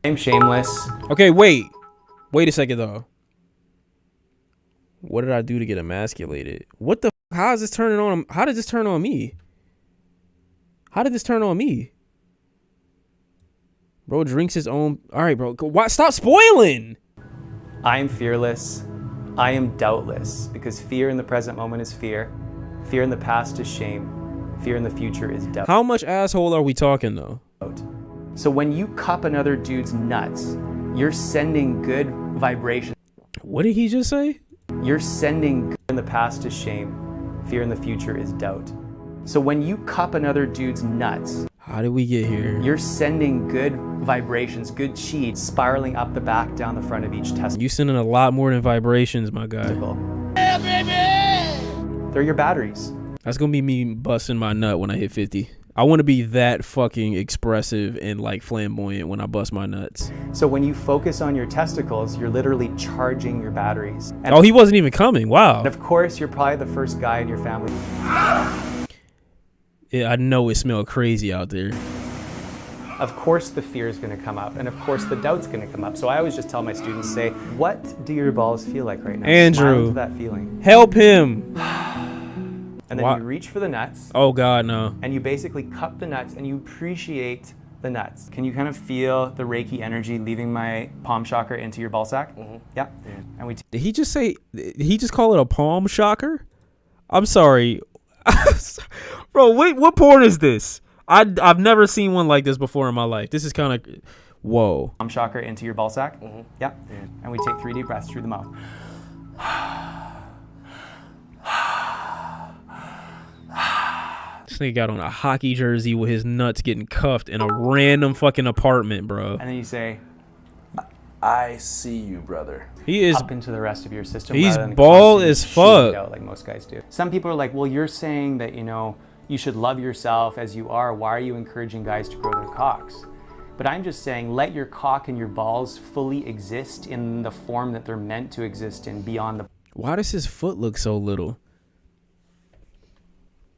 I'm shameless. Okay, wait a second though. What did I do to get emasculated? What the? How is this turning on? How did this turn on me? How did this turn on me? Bro drinks his own. All right, bro. Why? Stop spoiling. I am fearless. I am doubtless, because fear in the present moment is fear. Fear in the past is shame. Fear in the future is doubt. How much asshole are we talking though? So when you cup another dude's nuts, you're sending good vibrations. What did he just say? You're sending good in the past is shame. Fear in the future is doubt. So when you cup another dude's nuts, how did we get here? You're sending good vibrations, good chi, spiraling up the back, down the front of each testicle. You sending a lot more than vibrations, my guy. Yeah, baby! They're your batteries. That's gonna be me busting my nut when I hit 50. I want to be that fucking expressive and like flamboyant when I bust my nuts. So when you focus on your testicles, you're literally charging your batteries. And oh, he wasn't even coming. Wow. And of course, you're probably the first guy in your family. Yeah, I know it smelled crazy out there. Of course the fear is going to come up, and of course the doubt's going to come up. So I always just tell my students, say, what do your balls feel like right now? Andrew, smile into that feeling. Help him. And then you reach for the nuts. Oh God, no. And you basically cup the nuts and you appreciate the nuts. Can you kind of feel the Reiki energy leaving my palm chakra into your ball sack? Mm-hmm. Yeah. And we did he just say, did he just call it a palm shocker? I'm sorry. Bro, what porn is this? I've never seen one like this before in my life. This is kind of, whoa. Palm chakra into your ball sack. Mm-hmm. Yeah. And we take 3 deep breaths through the mouth. This nigga got on a hockey jersey with his nuts getting cuffed in a random fucking apartment, bro. And then you say, I see you, brother. He is up into the rest of your system. He's bald as fuck. Out like most guys do. Some people are like, well, you're saying that, you know, you should love yourself as you are. Why are you encouraging guys to grow their cocks? But I'm just saying, let your cock and your balls fully exist in the form that they're meant to exist in beyond the... Why does his foot look so little?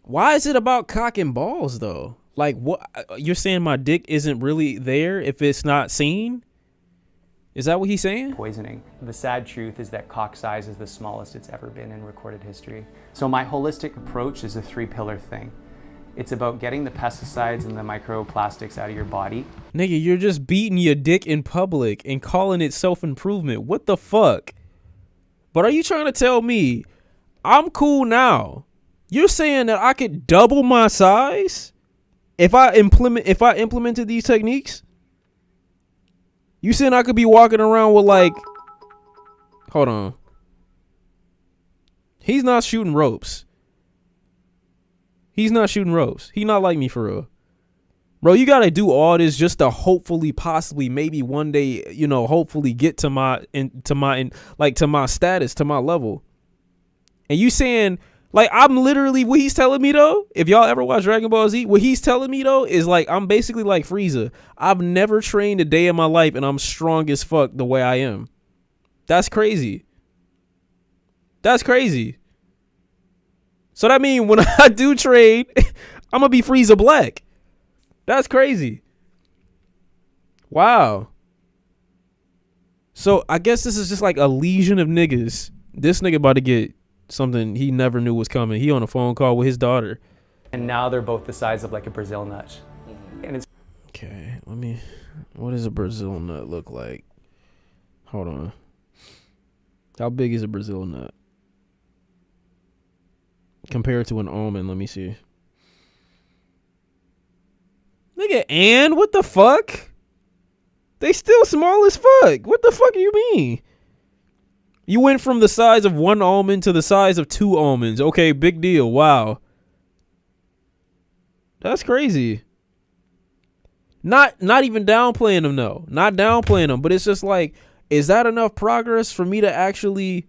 Why is it about cock and balls though? Like, what you're saying, my dick isn't really there if it's not seen? Is that what he's saying? Poisoning. The sad truth is that cock size is the smallest it's ever been in recorded history. So my holistic approach is a 3-pillar thing. It's about getting the pesticides and the microplastics out of your body. Nigga, you're just beating your dick in public and calling it self-improvement. What the fuck? But are you trying to tell me I'm cool now? You're saying that I could double my size if I implemented these techniques? You saying I could be walking around with like, hold on. He's not shooting ropes. He's not shooting ropes. He not like me for real. Bro, you got to do all this just to hopefully, possibly, maybe one day, you know, hopefully get to my status, to my level. And you saying, like, I'm literally, what he's telling me though, if y'all ever watch Dragon Ball Z, what he's telling me though is like, I'm basically like Frieza. I've never trained a day in my life and I'm strong as fuck the way I am. That's crazy. That's crazy. So that means when I do train, I'm gonna be Frieza Black. That's crazy. Wow. So I guess this is just like a legion of niggas. This nigga about to get something he never knew was coming. He on a phone call with his daughter. And now they're both the size of like a Brazil nut. And it's okay, what does a Brazil nut look like? Hold on. How big is a Brazil nut? Compared to an almond, let me see. Nigga, and what the fuck? They still small as fuck. What the fuck do you mean? You went from the size of 1 almond to the size of 2 almonds. Okay, big deal. Wow. That's crazy. Not even downplaying them though. Not downplaying them, but it's just like, is that enough progress for me to actually...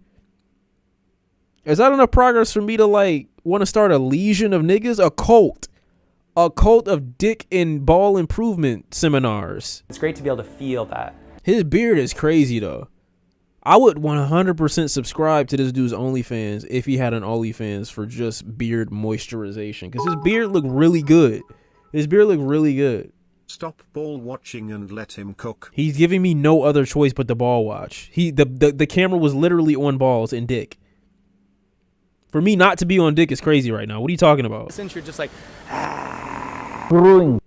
Is that enough progress for me to like want to start a legion of niggas? A cult of dick and ball improvement seminars. It's great to be able to feel that. His beard is crazy though. I would 100% subscribe to this dude's OnlyFans if he had an OnlyFans for just beard moisturization, because his beard looked really good. His beard looked really good. Stop ball watching and let him cook. He's giving me no other choice but the ball watch. The camera was literally on balls and dick. For me not to be on dick is crazy right now. What are you talking about? Since you're just like, Oh,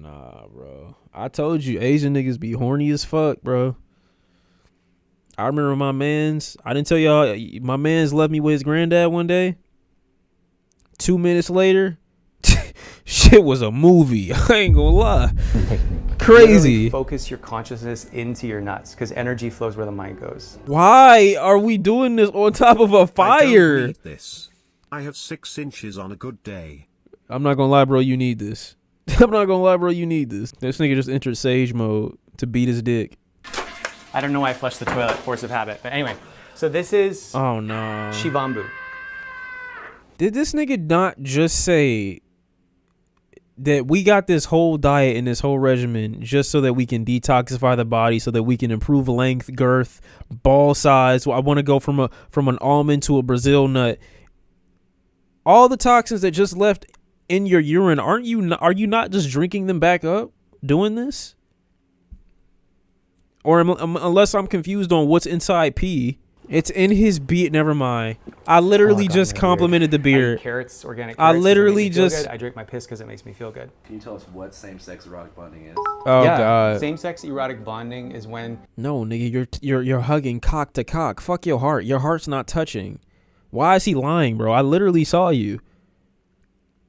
nah, bro. I told you, Asian niggas be horny as fuck, bro. I remember I didn't tell y'all, my man's left me with his granddad one day. 2 minutes later, shit was a movie. I ain't gonna lie. Crazy. focus your consciousness into your nuts because energy flows where the mind goes. Why are we doing this on top of a I fire? don't need this. I have 6 inches on a good day. I'm not gonna lie, bro. You need this. I'm not gonna lie, bro. You need this. This nigga just entered sage mode to beat his dick. I don't know why I flushed the toilet, force of habit. But anyway, so this is Oh no. Shivambu. Did this nigga not just say that we got this whole diet and this whole regimen just so that we can detoxify the body, so that we can improve length, girth, ball size? I want to go from an almond to a Brazil nut. All the toxins that just left in your urine, are you not just drinking them back up doing this? Or unless I'm confused on what's inside pee. It's in his beard. Never mind. I literally just complimented the I beard. eat carrots, organic I carrots. 'cause it literally makes me feel just- good. I drink my piss because it makes me feel good. Can you tell us what same-sex erotic bonding is? Oh yeah, god. same-sex erotic bonding is when No, nigga, you're hugging cock to cock. Fuck your heart. Your heart's not touching. Why is he lying, bro? I literally saw you.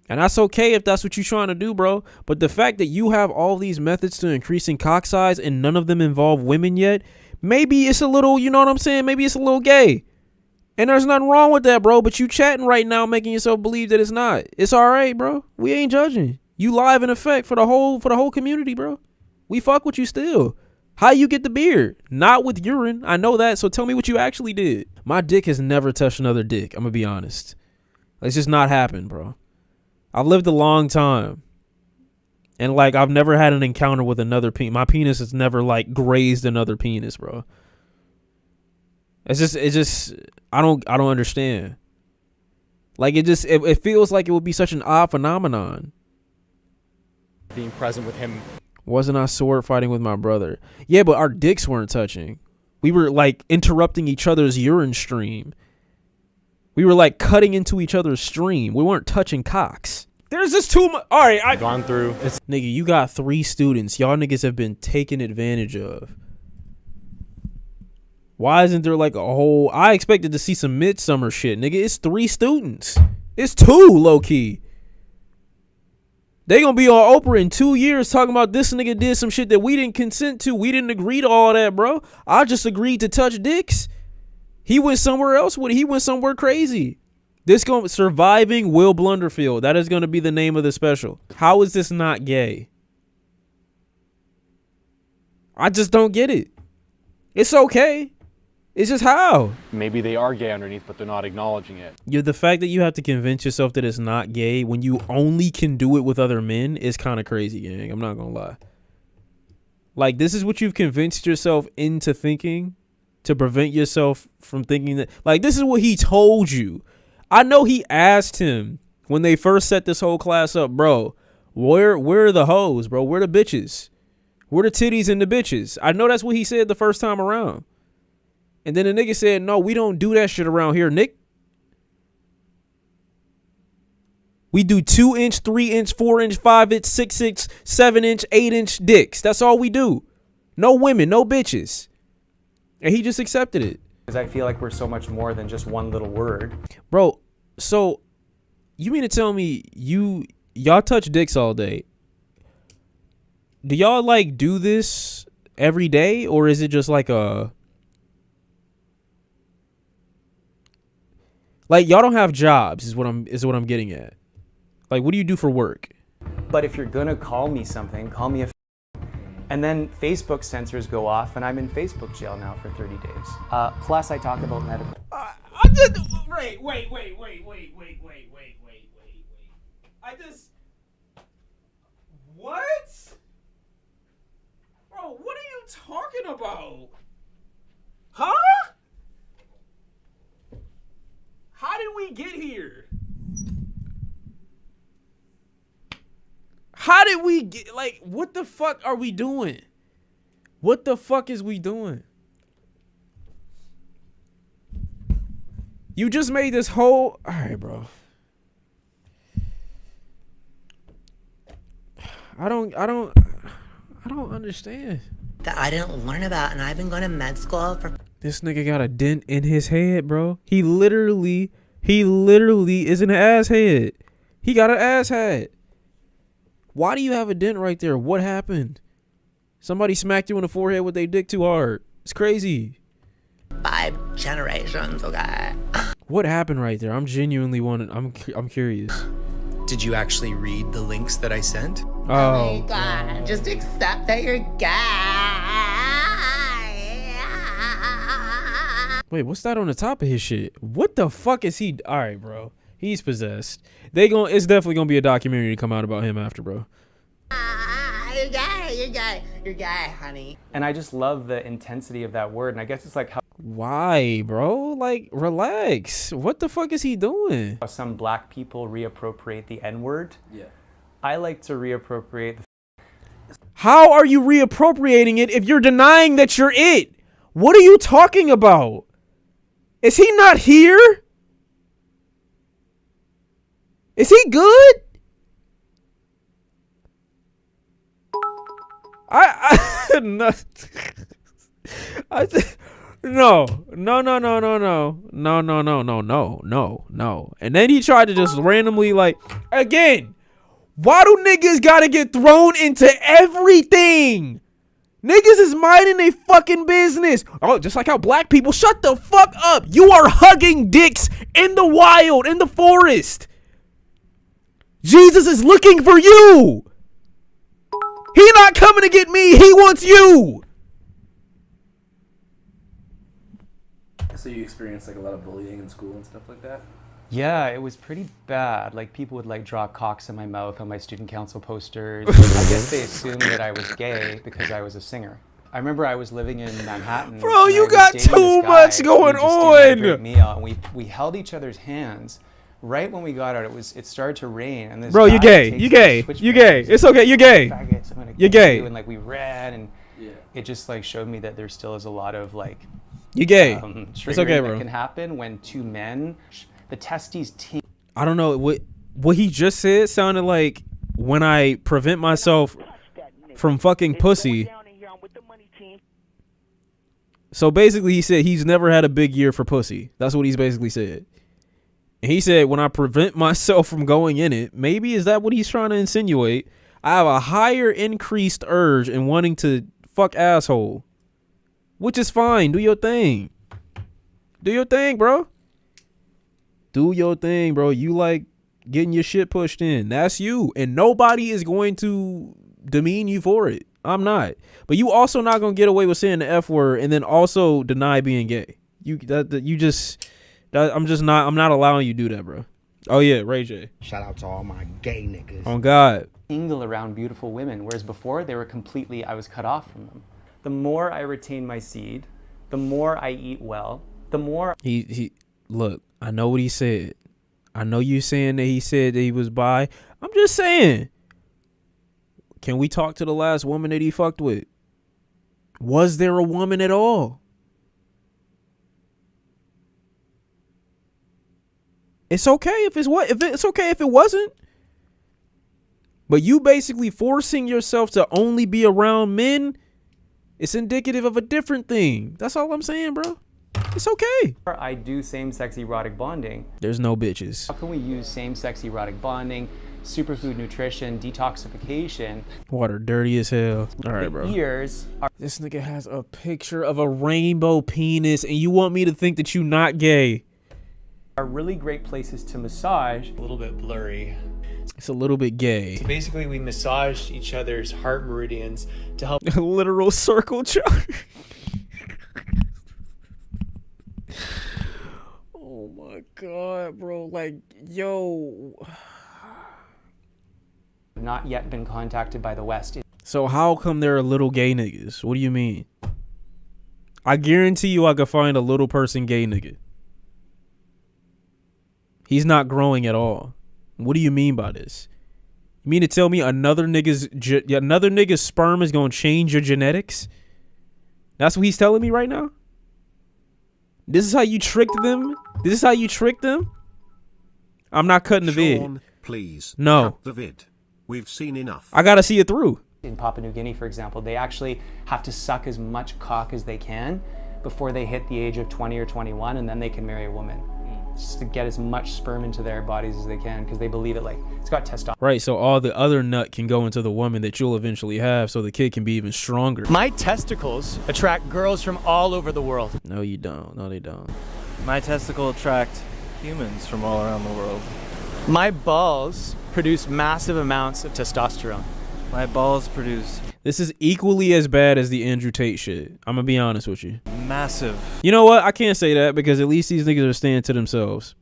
And that's okay if that's what you're trying to do, bro. But the fact that you have all these methods to increasing cock size and none of them involve women yet, maybe it's a little, you know what I'm saying? Maybe it's a little gay. And there's nothing wrong with that, bro. But you chatting right now, making yourself believe that it's not. It's all right, bro. We ain't judging. You live in effect for the whole community, bro. We fuck with you still. How you get the beard? Not with urine. I know that. So tell me what you actually did. My dick has never touched another dick. I'm gonna be honest. It's just not happened, bro. I've lived a long time. And like I've never had an encounter with another penis. My penis has never like grazed another penis, bro. It's just I don't understand. Like it feels like it would be such an odd phenomenon. Being present with him. Wasn't I sword fighting with my brother? Yeah, but our dicks weren't touching. We were like interrupting each other's urine stream. We were like cutting into each other's stream. We weren't touching cocks. There's just too much. All right, I've Gone through. nigga, you got 3 students. Y'all niggas have been taken advantage of. Why isn't there like a whole... I expected to see some midsummer shit, nigga. It's 3 students. It's 2, low-key. They gonna be on Oprah in 2 years talking about this nigga did some shit that we didn't consent to. We didn't agree to all that, bro. I just agreed to touch dicks. He went somewhere else with it. He went somewhere crazy. This going Surviving Will Blunderfield. That is gonna be the name of the special. How is this not gay? I just don't get it. It's okay. It's just how. Maybe they are gay underneath, but they're not acknowledging it. The fact that you have to convince yourself that it's not gay when you only can do it with other men is kind of crazy, gang. I'm not gonna lie. Like, this is what you've convinced yourself into thinking to prevent yourself from thinking that. Like, this is what he told you. I know he asked him when they first set this whole class up, bro, where are the hoes, bro? Where the bitches? Where the titties and the bitches? I know that's what he said the first time around. And then the nigga said, no, we don't do that shit around here, Nick. We do 2-inch, 3-inch, 4-inch, 5-inch, 6-inch, 7-inch, 8-inch dicks. That's all we do. No women, no bitches. And he just accepted it. because I feel like we're so much more than just one little word. Bro, so you mean to tell me y'all touch dicks all day? Do y'all like do this every day, or is it just like a... Like, y'all don't have jobs is what I'm getting at. Like, what do you do for work? But if you're gonna call me something, call me a and then Facebook censors go off and I'm in Facebook jail now for 30 days. Plus I talk about medical. I'm just... Wait. I just... What? Bro, what are you talking about? Huh? How did we get here? How how did we get, like, what the fuck are we doing? What the fuck is we doing? You just made this whole, all right, bro. I don't understand. That I didn't learn about, and I've been going to med school for. This nigga got a dent in his head, bro. He literally is an asshead. He got an asshead. Why do you have a dent right there? What happened? Somebody smacked you in the forehead with their dick too hard. It's crazy. 5 generations, okay? What happened right there? I'm genuinely I'm curious. Did you actually read the links that I sent? Oh my God, just accept that you're gay. Wait, what's that on the top of his shit? What the fuck is he? All right, bro. He's possessed. It's definitely gonna be a documentary to come out about him after, bro. You're gay, honey. And I just love the intensity of that word. And I guess it's like how Why, bro? Like, relax. What the fuck is he doing? some black people reappropriate the N-word. Yeah. I like to reappropriate the How are you reappropriating it if you're denying that you're it? What are you talking about? Is he not here? Is he good? No. No. And then he tried to just randomly, like, again, why do niggas gotta get thrown into everything? Niggas is minding their fucking business. Oh, just like how black people, shut the fuck up. You are hugging dicks in the wild, in the forest. Jesus is looking for you. He not coming to get me. He wants you. So you experienced like a lot of bullying in school and stuff like that? Yeah, it was pretty bad. Like people would like draw cocks in my mouth on my student council posters. I guess they assumed that I was gay because I was a singer. I remember I was living in Manhattan. Bro, and you I was got dating too this much guy going who just didn't have a on. great meal, and we held each other's hands. Right when we got out, it started to rain, and this Bro, you guy gay. takes You my gay. switch You bag gay. and It's he's okay. You're gay. "Faggots, I'm gonna You're kill gay. you," and like we ran, and Yeah. it just like showed me that there still is a lot of like You gay. triggering It's okay, bro. that can happen when two men, the testes tingle. I don't know what he just said sounded like when I prevent myself from fucking pussy. So basically he said he's never had a big year for pussy. That's what he's basically said. And he said when I prevent myself from going in it, maybe is that what he's trying to insinuate? I have a higher increased urge in wanting to fuck asshole. Which is fine. Do your thing. Do your thing, bro. Do your thing, bro. You like getting your shit pushed in. That's you. And nobody is going to demean you for it. I'm not. But you also not going to get away with saying the F word and then also deny being gay. I'm not allowing you to do that, bro. Oh yeah, Ray J. Shout out to all my gay niggas. On God. Tingle around beautiful women, whereas before they were completely, I was cut off from them. The more I retain my seed, the more I eat well, the more He look, I know what he said. I know you saying that he said that he was bi. I'm just saying. Can we talk to the last woman that he fucked with? Was there a woman at all? It's okay if it's okay if it wasn't. But you basically forcing yourself to only be around men, it's indicative of a different thing. That's all I'm saying, bro. It's okay. I do same-sex erotic bonding. There's no bitches. How can we use same-sex erotic bonding, superfood nutrition, detoxification? Water dirty as hell. All right, bro. Ears are This nigga has a picture of a rainbow penis and you want me to think that you not gay. really great places to massage. A little bit blurry. It's a little bit gay. Basically, we massaged each other's heart meridians to help A literal circle chart. Oh my God, bro. Like, yo. Not yet been contacted by the West. So how come there are little gay niggas? What do you mean? I guarantee you I could find a little person gay nigga. He's not growing at all. What do you mean by this? You mean to tell me another nigga's sperm is gonna change your genetics? That's what he's telling me right now. This is how you tricked them. This is how you tricked them. I'm not cutting the Shawn, vid. Please. No. Cut the vid. We've seen enough. I gotta see it through. In Papua New Guinea, for example, they actually have to suck as much cock as they can before they hit the age of 20 or 21, and then they can marry a woman. Just to get as much sperm into their bodies as they can, because they believe it, like, it's got testosterone. Right, so all the other nut can go into the woman that you'll eventually have, so the kid can be even stronger. My testicles attract girls from all over the world. No, you don't. No, they don't. My testicles attract humans from all around the world. My balls produce massive amounts of testosterone. My balls produce This is equally as bad as the Andrew Tate shit. I'm gonna be honest with you. massive. You know what? I can't say that because at least these niggas are staying to themselves.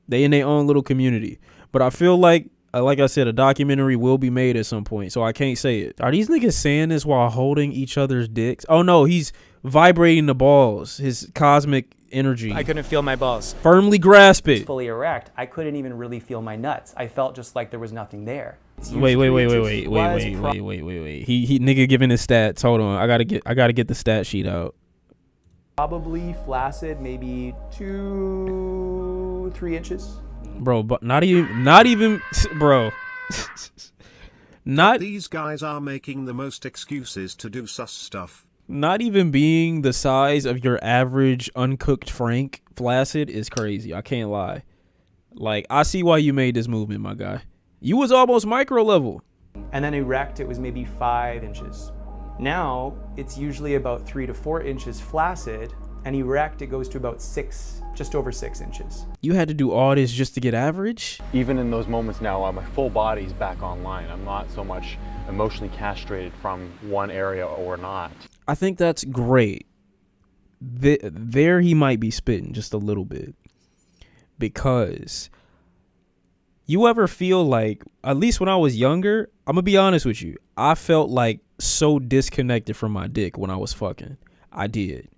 They in their own little community. But I feel like I said, a documentary will be made at some point, so I can't say it. Are these niggas saying this while holding each other's dicks? Oh no, he's vibrating the balls. His cosmic energy. I couldn't feel my balls. Firmly grasp it. Fully erect, I couldn't even really feel my nuts. I felt just like there was nothing there. Wait. He nigga giving his stats. Hold on. I gotta get the stat sheet out. Probably flaccid, maybe 2-3 inches. Bro, but not even bro. Not These guys are making the most excuses to do sus stuff. Not even being the size of your average uncooked Frank flaccid is crazy. I can't lie. Like, I see why you made this movement, my guy. You was almost micro level. And then erect, it was maybe 5 inches. Now, it's usually about 3 to 4 inches flaccid, and erect, it goes to about 6, just over 6 inches. You had to do all this just to get average? Even in those moments now, my full body's back online. I'm not so much emotionally castrated from one area or not. I think that's great. There he might be spitting just a little bit. Because you ever feel like, at least when I was younger, I'm gonna be honest with you, I felt like so disconnected from my dick when I was fucking. I did.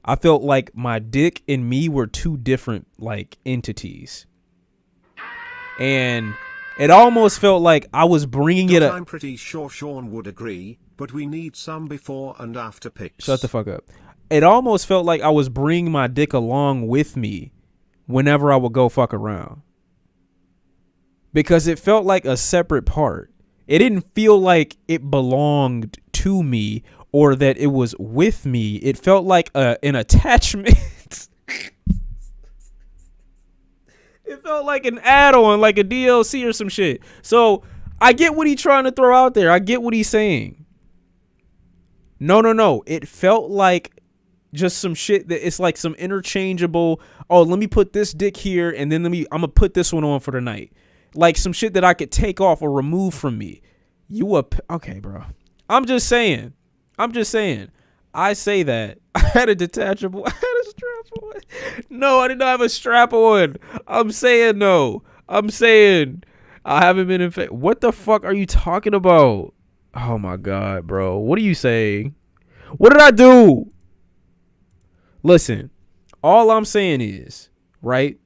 I felt like my dick and me were two different, like, entities. And it almost felt like I was bringing it up. I'm pretty sure Shawn would agree, but we need some before and after pics. Shut the fuck up. It almost felt like I was bringing my dick along with me whenever I would go fuck around. Because it felt like a separate part. It didn't feel like it belonged to me or that it was with me. It felt like an attachment. It felt like an add-on, like a DLC or some shit. So I get what he's trying to throw out there. I get what he's saying. No. It felt like just some shit that it's like some interchangeable. Oh, let me put this dick here, and then I'm gonna put this one on for the night. Like some shit that I could take off or remove from me. Okay, bro. I'm just saying. I say that. I had a detachable. I had a strap on. No, I did not have a strap on. I'm saying no. I'm saying I haven't been infected. What the fuck are you talking about? Oh my God, bro. What are you saying? What did I do? Listen, all I'm saying is, right?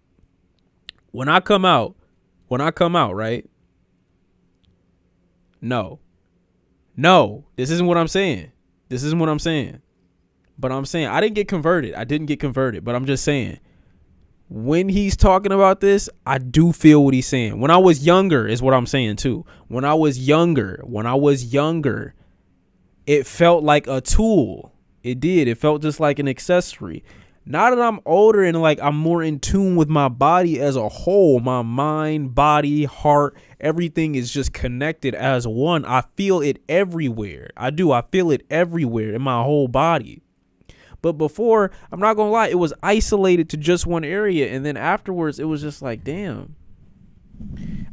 When I come out, right? No, this isn't what I'm saying. But I'm saying I didn't get converted. But I'm just saying, when he's talking about this, I do feel what he's saying. When I was younger is what I'm saying too. When I was younger, it felt like a tool. It did. It felt just like an accessory. Now that I'm older and like I'm more in tune with my body as a whole, my mind, body, heart, everything is just connected as one. I feel it everywhere. I do. I feel it everywhere in my whole body. But before, I'm not going to lie, it was isolated to just one area. And then afterwards, it was just like, damn.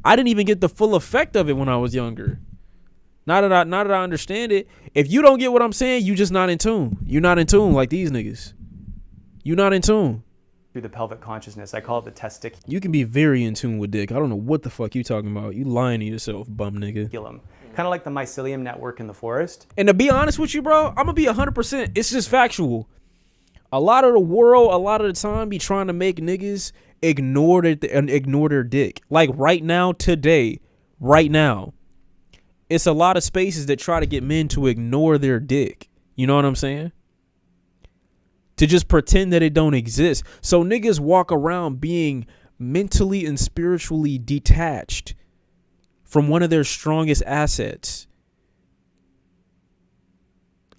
I didn't even get the full effect of it when I was younger. Now that I understand it, if you don't get what I'm saying, you just not in tune. You're not in tune like these niggas. You're not in tune. Through the pelvic consciousness, I call it the testiculum. You can be very in tune with dick. I don't know what the fuck you talking about. You lying to yourself, bum nigga. Kind of like the mycelium network in the forest. And to be honest with you, bro, I'm gonna be 100%. It's just factual. A lot of the world, a lot of the time, be trying to make niggas ignore their dick. Like right now, today, right now, it's a lot of spaces that try to get men to ignore their dick. You know what I'm saying? To just pretend that it don't exist. So niggas walk around being mentally and spiritually detached from one of their strongest assets.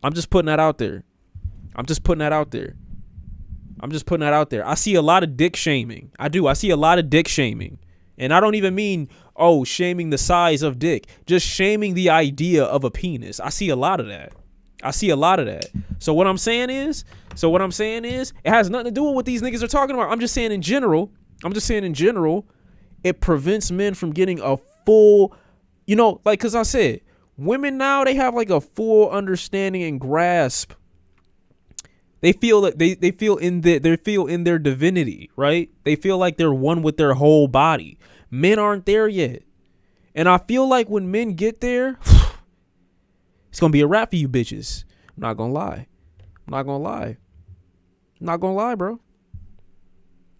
I'm just putting that out there. I see a lot of dick shaming. I see a lot of dick shaming. And I don't even mean, shaming the size of dick. Just shaming the idea of a penis. I see a lot of that. So what I'm saying is, it has nothing to do with what these niggas are talking about. I'm just saying in general, it prevents men from getting a full, because I said, women now, they have like a full understanding and grasp. They feel that they feel in their divinity, right? They feel like they're one with their whole body. Men aren't there yet. And I feel like when men get there, it's going to be a wrap for you bitches. I'm not going to lie, bro.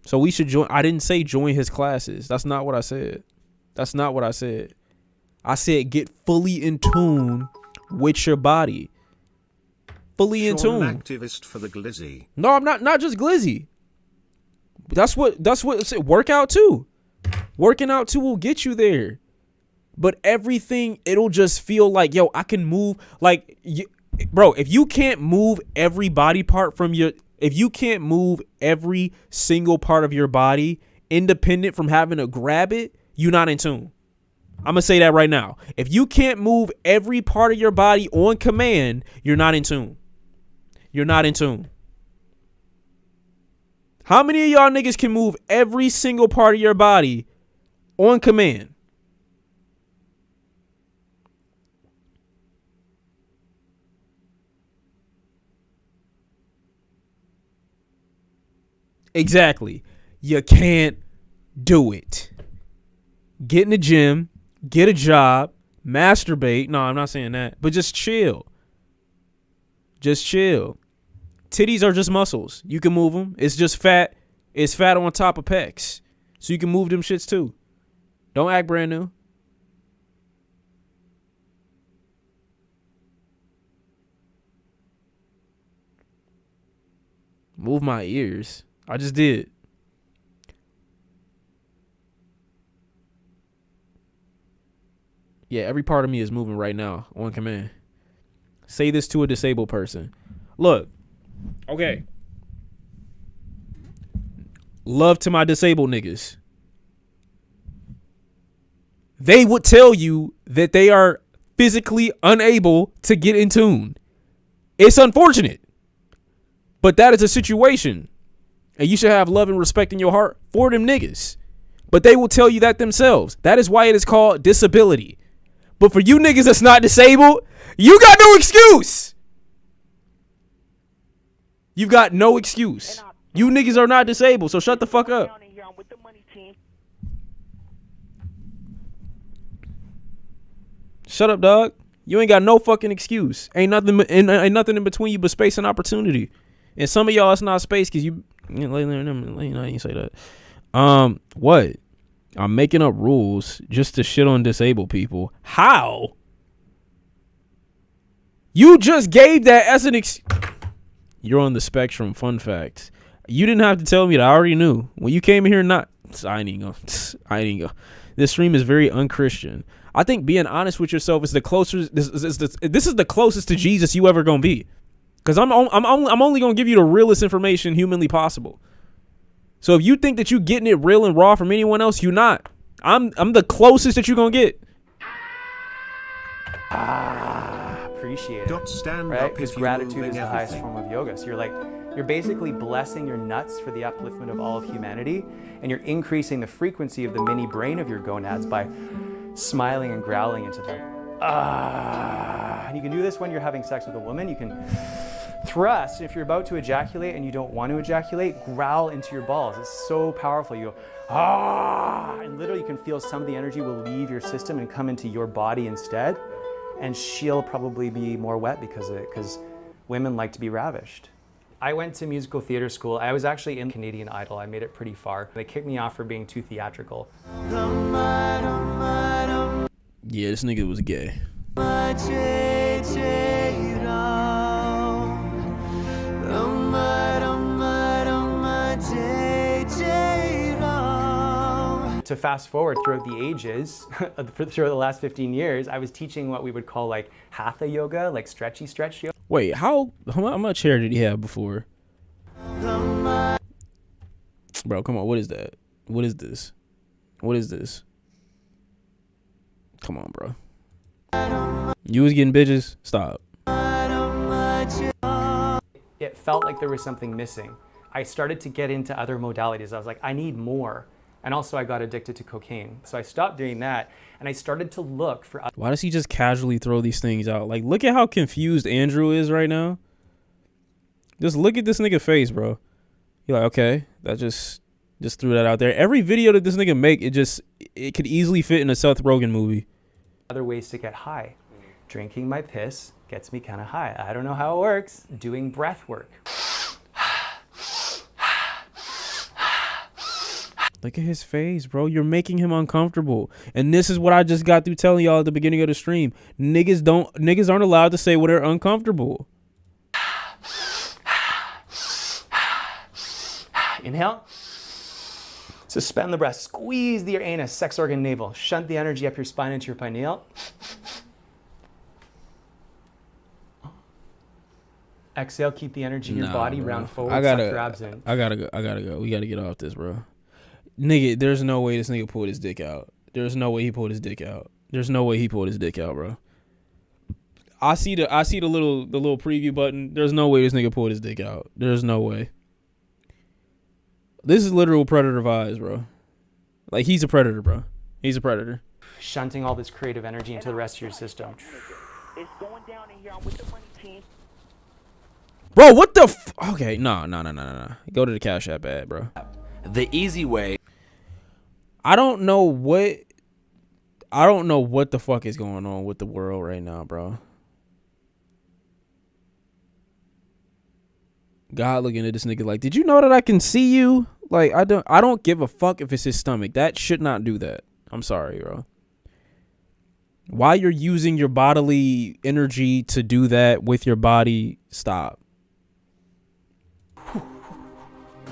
So we should join. I didn't say join his classes. That's not what I said. I said get fully in tune with your body. Fully in Shawn, tune. an activist for the glizzy. No, I'm not just glizzy. That's what workout too. Working out too will get you there. But everything, it'll just feel like, I can move. Like, bro, if you can't move every body part if you can't move every single part of your body independent from having to grab it, you're not in tune. I'm going to say that right now. If you can't move every part of your body on command, you're not in tune. How many of y'all niggas can move every single part of your body on command? Exactly. You can't do it. Get in the gym, get a job, masturbate. No, I'm not saying that. But just chill. Titties are just muscles. You can move them. It's just fat. It's fat on top of pecs. So you can move them shits too. Don't act brand new. Move my ears. I just did. Yeah, every part of me is moving right now on command. Say this to a disabled person. Look, okay. Love to my disabled niggas. They would tell you that they are physically unable to get in tune. It's unfortunate. But that is a situation. And you should have love and respect in your heart for them niggas. But they will tell you that themselves. That is why it is called disability. But for you niggas that's not disabled, you got no excuse. You've got no excuse. You niggas are not disabled, so shut the fuck up. Shut up, dog. You ain't got no fucking excuse. Ain't nothing in between you but space and opportunity. And some of y'all, it's not space because you ain't say that. What? I'm making up rules just to shit on disabled people. How? You just gave that as an You're on the spectrum. Fun fact. You didn't have to tell me that. I already knew. When you came in here, I ain't go. This stream is very unchristian. I think being honest with yourself is the closest. This is the closest to Jesus you ever gonna be. Because I'm only gonna give you the realest information humanly possible. So if you think that you getting it real and raw from anyone else, you're not. I'm the closest that you're gonna get. Appreciate it. Stand right? up Because if gratitude is the highest everything. form of yoga. So you're basically blessing your nuts for the upliftment of all of humanity, and you're increasing the frequency of the mini brain of your gonads by smiling and growling into them. And you can do this when you're having sex with a woman. You can thrust. If you're about to ejaculate and you don't want to ejaculate, growl into your balls. It's so powerful. You go, and literally you can feel some of the energy will leave your system and come into your body instead. And she'll probably be more wet because of it, because women like to be ravished. I went to musical theater school. I was actually in Canadian Idol. I made it pretty far. They kicked me off for being too theatrical. Yeah, this nigga was gay. To fast forward throughout the ages, throughout the last 15 years, I was teaching what we would call like hatha yoga, like stretchy stretch yoga. Wait, how much hair did he have before? Bro, come on, what is that? What is this? What is this? Come on, bro. You was getting bitches? Stop. It felt like there was something missing. I started to get into other modalities. I was like, I need more. And also I got addicted to cocaine. So I stopped doing that and I started to look for other. Why does he just casually throw these things out? Like, look at how confused Andrew is right now. Just look at this nigga face, bro. You're like, okay, that just threw that out there. Every video that this nigga make, it could easily fit in a Seth Rogen movie. Other ways to get high. Drinking my piss gets me kind of high. I don't know how it works. Doing breath work. Look at his face, bro. You're making him uncomfortable. And this is what I just got through telling y'all at the beginning of the stream. Niggas aren't allowed to say when they're uncomfortable. Inhale. Suspend the breath. Squeeze the anus, sex organ, navel. Shunt the energy up your spine into your pineal. Exhale, keep the energy in your body, bro. round forward, suck your abs in. I gotta go. We gotta get off this, bro. Nigga, there's no way this nigga pulled his dick out. There's no way he pulled his dick out. There's no way he pulled his dick out, bro. I see the little preview button. There's no way this nigga pulled his dick out. There's no way. This is literal predator vibes, bro. Like, he's a predator, bro. He's a predator. Shunting all this creative energy into the rest of your system. Bro, what the okay, no. Go to the Cash App ad, bro. The easy way. I don't know what the fuck is going on with the world right now, bro. God looking at this nigga like, did you know that I can see you? Like, I don't give a fuck if it's his stomach. That should not do that. I'm sorry, bro. While you're using your bodily energy to do that with your body, stop.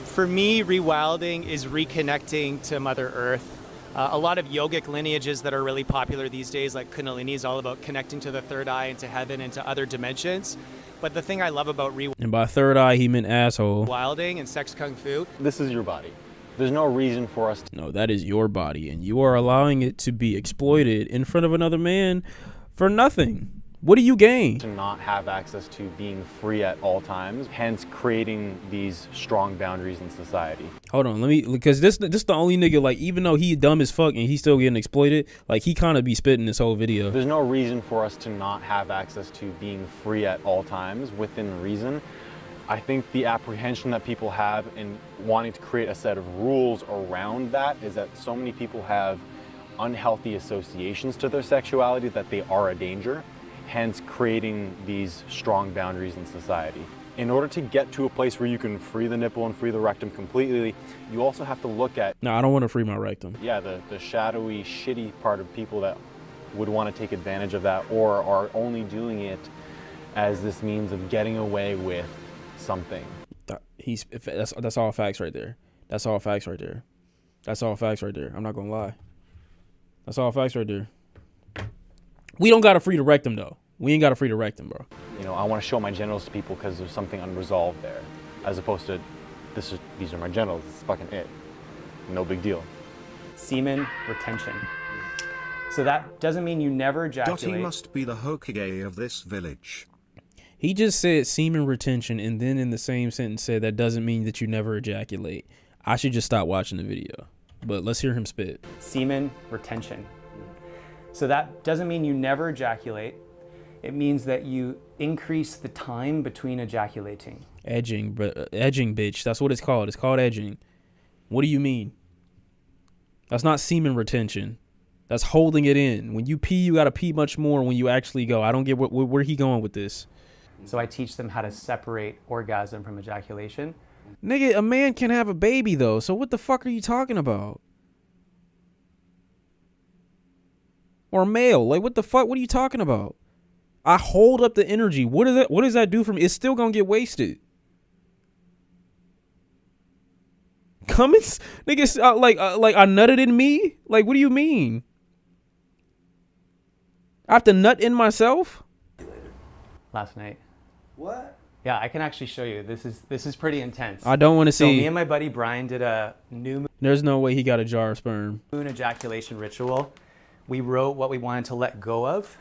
For me, rewilding is reconnecting to Mother Earth. A lot of yogic lineages that are really popular these days, like Kundalini, is all about connecting to the third eye, into heaven, into other dimensions. But the thing I love about and by third eye, he meant asshole. rewilding and sex kung fu. This is your body. There's no reason for us to. No, that is your body, and you are allowing it to be exploited in front of another man for nothing. What do you gain? To not have access to being free at all times, hence creating these strong boundaries in society. Hold on, because this the only nigga, like, even though he dumb as fuck and he's still getting exploited, like, he kind of be spitting this whole video. There's no reason for us to not have access to being free at all times within reason. I think the apprehension that people have in wanting to create a set of rules around that is that so many people have unhealthy associations to their sexuality that they are a danger. Hence creating these strong boundaries in society. In order to get to a place where you can free the nipple and free the rectum completely, you also have to look at... No, I don't want to free my rectum. Yeah, the shadowy, shitty part of people that would want to take advantage of that or are only doing it as this means of getting away with something. That's all facts right there. That's all facts right there. That's all facts right there. I'm not going to lie. That's all facts right there. We don't got to free the rectum, though. We ain't got to free the rectum, bro. You know, I want to show my genitals to people because there's something unresolved there, as opposed to these are my genitals. It's fucking it. No big deal. Semen retention. So that doesn't mean you never ejaculate. He must be the Hokage of this village. He just said semen retention, and then in the same sentence said that doesn't mean that you never ejaculate. I should just stop watching the video. But let's hear him spit. Semen retention. So that doesn't mean you never ejaculate. It means that you increase the time between ejaculating. Edging, bitch. That's what it's called. It's called edging. What do you mean? That's not semen retention. That's holding it in. When you pee, you got to pee much more when you actually go. I don't get where he going with this. So I teach them how to separate orgasm from ejaculation. Nigga, a man can have a baby, though. So what the fuck are you talking about? or male. Like, what the fuck? What are you talking about? I hold up the energy. What does that do for me? It's still gonna get wasted. Comments, niggas, like I nutted in me. Like, what do you mean? I have to nut in myself. Last night. What? Yeah, I can actually show you. This is pretty intense. I don't want to So see. me and my buddy Brian did a new There's no way he got a jar of sperm. moon ejaculation ritual. We wrote what we wanted to let go of,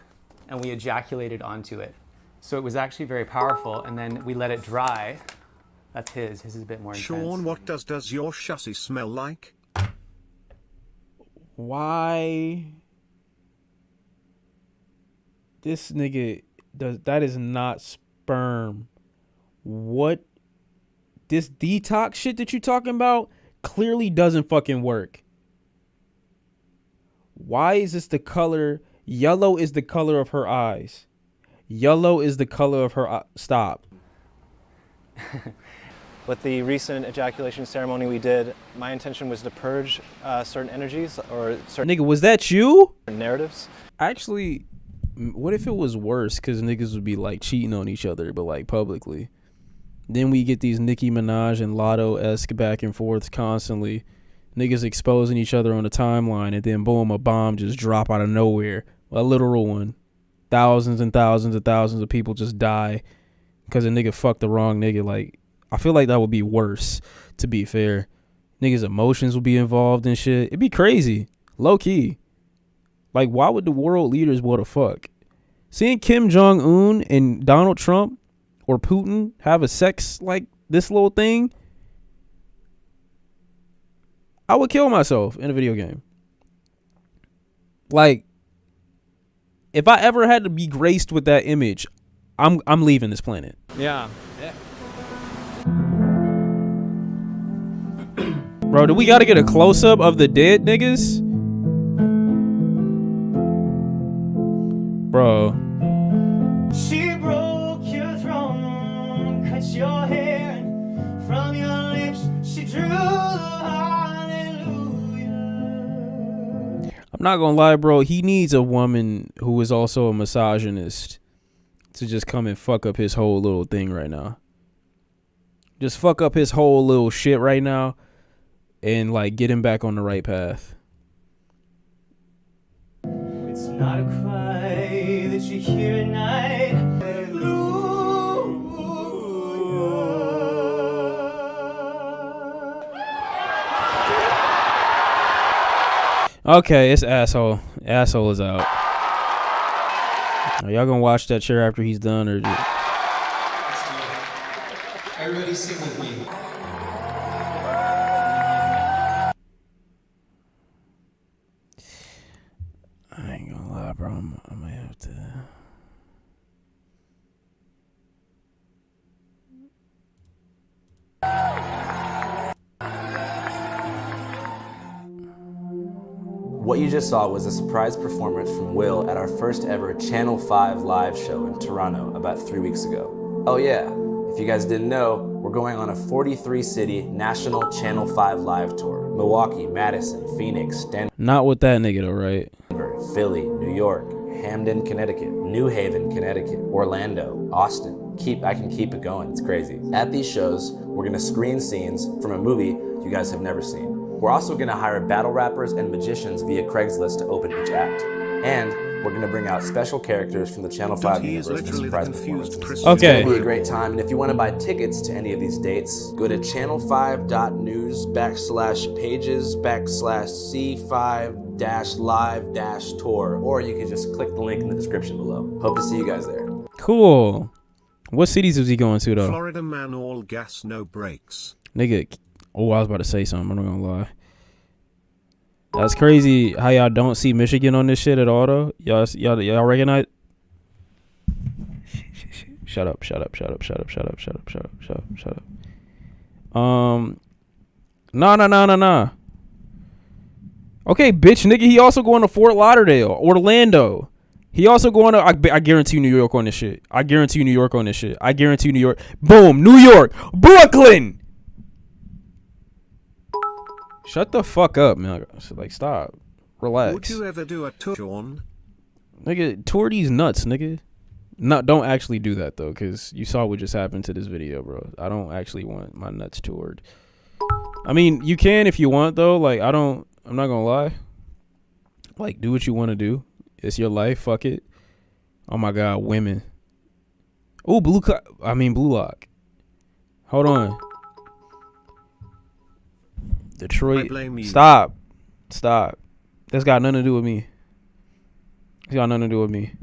and we ejaculated onto it. So it was actually very powerful, and then we let it dry. That's his. His is a bit more intense. Shawn, what does your chassis smell like? Why? This nigga does. That is not sperm. What? This detox shit that you talking about clearly doesn't fucking work. Why is this the color? Yellow is the color of her eyes. Yellow is the color of her stop. With the recent ejaculation ceremony we did, my intention was to purge certain energies or certain Nigga, was that you? narratives. Actually, what if it was worse? Because niggas would be like cheating on each other, but like publicly. Then we get these Nicki Minaj and Lotto-esque back and forths constantly. Niggas exposing each other on the timeline, and then boom, a bomb just drop out of nowhere. A literal one. Thousands and thousands and thousands of people just die because a nigga fucked the wrong nigga. Like, I feel like that would be worse, to be fair. Niggas' emotions would be involved in shit. It'd be crazy. Low key. Like, why would the world leaders want to fuck? Seeing Kim Jong-un and Donald Trump or Putin have a sex like this little thing, I would kill myself in a video game. Like, if I ever had to be graced with that image, I'm leaving this planet. Yeah. Bro, do we gotta get a close-up of the dead niggas? Bro. She broke your throne, cut your hair, and from your lips she drew the hallelujah. I'm not gonna lie, bro. He needs a woman who is also a misogynist to just come and fuck up his whole little thing right now. Just fuck up his whole little shit right now and like get him back on the right path. It's not a cry that you hear at night. Okay, it's asshole. Asshole is out. Are y'all gonna watch that chair after he's done, or just... Everybody sing with me. I ain't gonna lie, bro. I might have to. What you just saw was a surprise performance from Will at our first ever Channel 5 live show in Toronto about 3 weeks ago. Oh yeah, if you guys didn't know, we're going on a 43-city national Channel 5 live tour. Milwaukee, Madison, Phoenix, Denver. Not with that nigga though, right? Philly, New York, Hamden, Connecticut, New Haven, Connecticut, Orlando, Austin. I can keep it going, it's crazy. At these shows, we're gonna screen scenes from a movie you guys have never seen. We're also gonna hire battle rappers and magicians via Craigslist to open each act. And we're gonna bring out special characters from the Channel 5 universe for surprise performances. Okay. It's gonna be a great time, and if you wanna buy tickets to any of these dates, go to channel5.news/pages/C5-live-tour, or you can just click the link in the description below. Hope to see you guys there. Cool. What cities was he going to though? Florida man, all gas, no brakes. Nigga. Oh, I was about to say something. I'm not gonna lie. That's crazy how y'all don't see Michigan on this shit at all though. Y'all recognize? Shut up. Nah. Okay, bitch, nigga. He also going to Fort Lauderdale, Orlando. He also going to. I guarantee New York on this shit. I guarantee New York. Boom, New York, Brooklyn. Shut the fuck up, man. Like, stop. Relax. Would you ever do a tour, Shawn? Nigga, tour these nuts, nigga. No, don't actually do that though, because you saw what just happened to this video, bro. I don't actually want my nuts toured. I mean, you can if you want though. Like, I'm not gonna lie. Like, do what you want to do. It's your life. Fuck it. Oh my God, women. Oh, blue lock. Hold on. Detroit. Stop. That's got nothing to do with me. It's got nothing to do with me.